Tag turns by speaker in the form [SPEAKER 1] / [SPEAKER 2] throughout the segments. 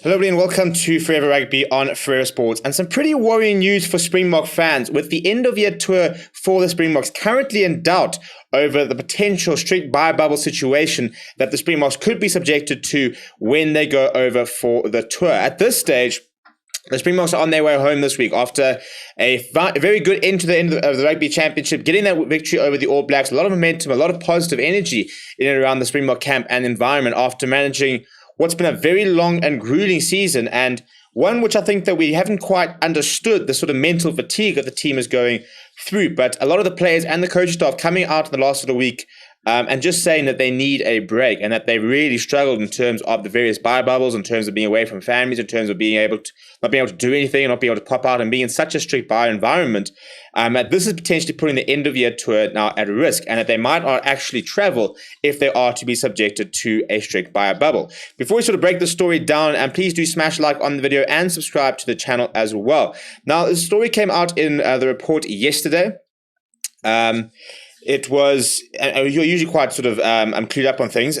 [SPEAKER 1] Hello everybody and welcome to Forever Rugby on Forever Sports. And some pretty worrying news for Springbok fans with the end of year tour for the Springboks currently in doubt over the potential strict bubble situation that the Springboks could be subjected to when they go over for the tour. At this stage, the Springboks are on their way home this week after a very good end to the end of the Rugby Championship, getting that victory over the All Blacks. A lot of momentum, a lot of positive energy in and around the Springbok camp and environment after managing what's been a very long and grueling season, and one which I think that we haven't quite understood the sort of mental fatigue that the team is going through. But a lot of the players and the coaching staff coming out in the last of the week and just saying that they need a break and that they really struggled in terms of the various bubbles, in terms of being away from families, in terms of being able to not being able to do anything and not being able to pop out and being in such a strict environment. That this is potentially putting the end of year tour now at risk, and that they might not actually travel if they are to be subjected to a strict bubble. Before we sort of break the story down, and please do smash like on the video and subscribe to the channel as well. Now, the story came out in the report yesterday. It was, you're usually quite sort of clued up on things.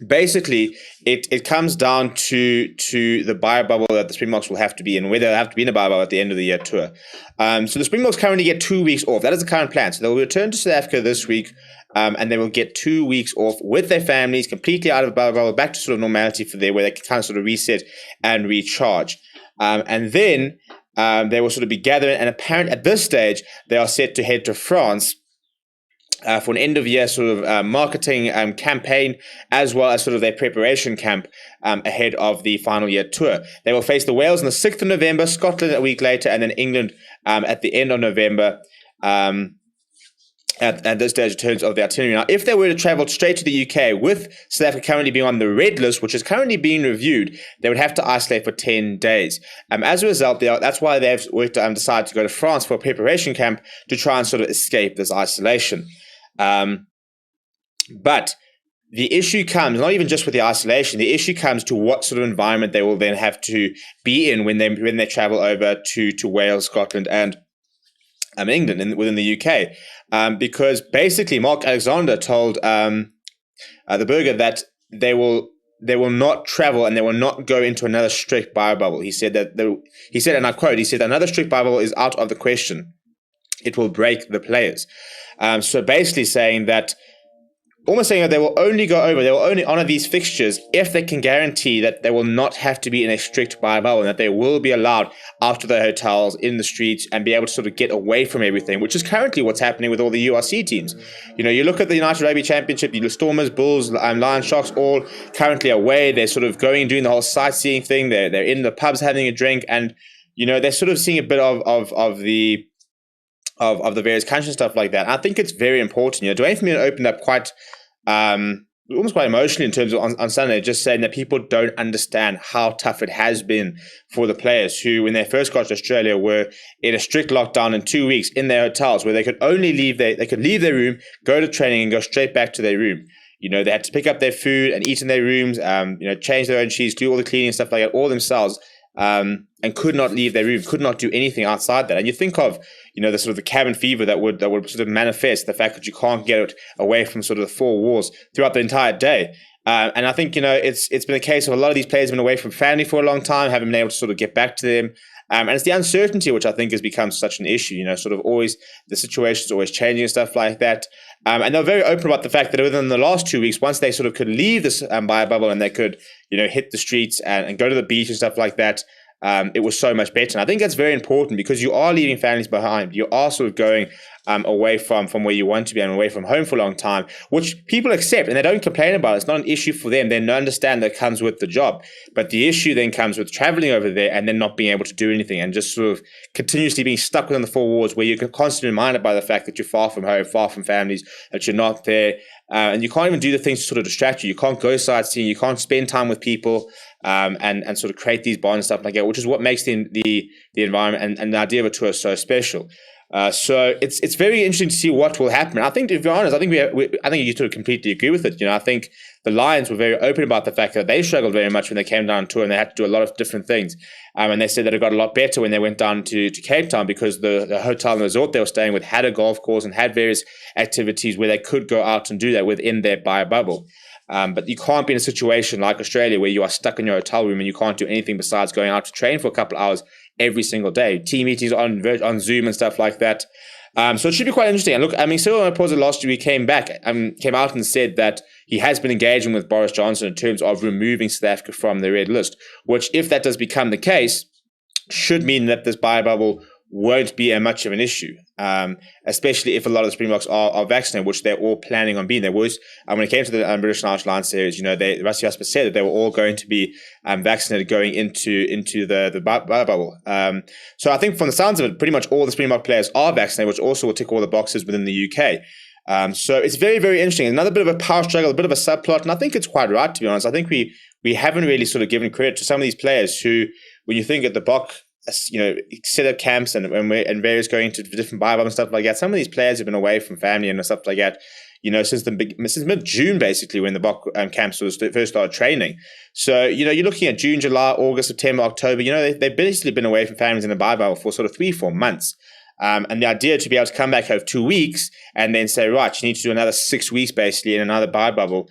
[SPEAKER 1] Basically, it comes down to the bubble that the Springboks will have to be in, whether they have to be in a bubble at the end of the year tour. So the Springboks currently get 2 weeks off. That is the current plan. So they'll return to South Africa this week, and they will get 2 weeks off with their families, completely out of a bubble, back to sort of normality for there, where they can kind of sort of reset and recharge. And then they will sort of be gathering, and apparently at this stage, they are set to head to France for an end-of-year sort of marketing campaign, as well as sort of their preparation camp ahead of the final year tour. They will face the Wales on the 6th of November, Scotland a week later, and then England at the end of November. At this stage, in terms of the itinerary. Now, if they were to travel straight to the UK, with South Africa currently being on the red list, which is currently being reviewed, they would have to isolate for 10 days. As a result, that's why they've decided to go to France for a preparation camp to try and sort of escape this isolation. But the issue comes not even just with the isolation. The issue comes to what sort of environment they will then have to be in when they travel over to Wales, Scotland, and England within the UK. Because basically, Mark Alexander told the Burger that they will not travel and they will not go into another strict bubble. He said that and I quote, he said, "Another strict bubble is out of the question. It will break the players." So basically saying that they will only go over, they will only honor these fixtures if they can guarantee that they will not have to be in a strict bubble, and that they will be allowed out of their hotels, in the streets, and be able to sort of get away from everything, which is currently what's happening with all the URC teams. You know, you look at the United Rugby Championship, the Stormers, Bulls, Lions, Sharks, all currently away. They're sort of going and doing the whole sightseeing thing. They're in the pubs having a drink, and, you know, they're sort of seeing a bit of the various countries and stuff like that. And I think it's very important. You know, Dwayne for me opened up quite almost quite emotionally in terms of on Sunday, just saying that people don't understand how tough it has been for the players who, when they first got to Australia, were in a strict lockdown in 2 weeks in their hotels, where they could only leave their room, go to training, and go straight back to their room. You know, they had to pick up their food and eat in their rooms, change their own sheets, do all the cleaning and stuff like that, all themselves. And could not leave their room, could not do anything outside that. And you think of, you know, the sort of the cabin fever that would sort of manifest, the fact that you can't get it away from sort of the four walls throughout the entire day. And I think, you know, it's been a case of a lot of these players have been away from family for a long time, haven't been able to sort of get back to them. And it's the uncertainty which I think has become such an issue, you know, sort of always the situation's always changing and stuff like that. And they're very open about the fact that within the last 2 weeks, once they sort of could leave this bubble and they could, you know, hit the streets and go to the beach and stuff like that, it was so much better. And I think that's very important, because you are leaving families behind. You are sort of going away from where you want to be and away from home for a long time, which people accept and they don't complain about. It's not an issue for them. They understand that comes with the job. But the issue then comes with traveling over there and then not being able to do anything and just sort of continuously being stuck within the four walls, where you're constantly reminded by the fact that you're far from home, far from families, that you're not there. And you can't even do the things to sort of distract you. You can't go sightseeing. You can't spend time with people and sort of create these bonds and stuff like that, which is what makes the environment and the idea of a tour so special. So it's very interesting to see what will happen. I think, to be honest, I think you sort of completely agree with it. You know, I think the Lions were very open about the fact that they struggled very much when they came down on tour and they had to do a lot of different things. And they said that it got a lot better when they went down to Cape Town, because the hotel and resort they were staying with had a golf course and had various activities where they could go out and do that within their bubble. But you can't be in a situation like Australia where you are stuck in your hotel room and you can't do anything besides going out to train for a couple of hours every single day. Team meetings on Zoom and stuff like that. So it should be quite interesting. And look, I mean, Cyril Ramaphosa last year came out and said that he has been engaging with Boris Johnson in terms of removing South Africa from the red list, which, if that does become the case, should mean that this biobubble won't be much of an issue, especially if a lot of the Springboks are vaccinated, which they're all planning on being. There was, when it came to the British and Irish Lions series, Rusty Jasper said that they were all going to be vaccinated going into the biobubble. So I think from the sounds of it, pretty much all the Springbok players are vaccinated, which also will tick all the boxes within the UK. So it's very, very interesting. Another bit of a power struggle, a bit of a subplot, and I think it's quite right, to be honest. I think we haven't really sort of given credit to some of these players who, when you think at the Bok, set up camps and various going to different biobubbles and stuff like that. Some of these players have been away from family and stuff like that, since mid-June, basically, when the Bok camps first started training. So, you're looking at June, July, August, September, October. They've basically been away from families in the biobubble for sort of 3-4 months. And the idea to be able to come back over 2 weeks and then say, right, you need to do another 6 weeks basically in another biobubble,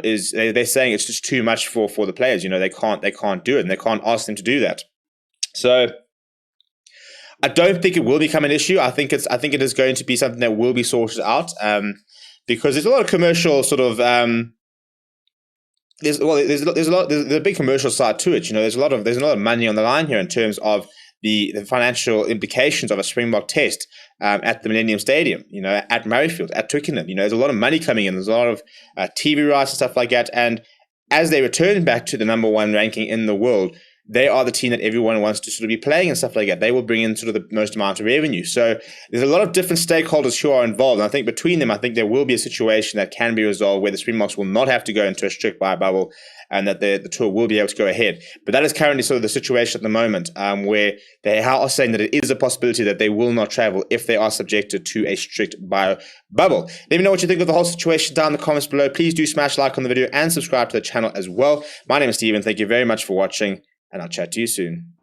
[SPEAKER 1] is they're saying it's just too much for the players. They can't do it, and they can't ask them to do that. So I don't think it will become an issue. I think it is going to be something that will be sorted out, because there's a lot of commercial sort of there's a big commercial side to it. There's a lot of money on the line here in terms of the financial implications of a Springbok test at the Millennium Stadium, at Murrayfield, at Twickenham. There's a lot of money coming in. There's a lot of TV rights and stuff like that. And as they return back to the number one ranking in the world, they are the team that everyone wants to sort of be playing and stuff like that. They will bring in sort of the most amount of revenue. So there's a lot of different stakeholders who are involved. And I think between them, there will be a situation that can be resolved where the Springboks will not have to go into a strict biobubble, and that the tour will be able to go ahead. But that is currently sort of the situation at the moment, where they are saying that it is a possibility that they will not travel if they are subjected to a strict biobubble. Let me know what you think of the whole situation down in the comments below. Please do smash like on the video and subscribe to the channel as well. My name is Steven. Thank you very much for watching, and I'll chat to you soon.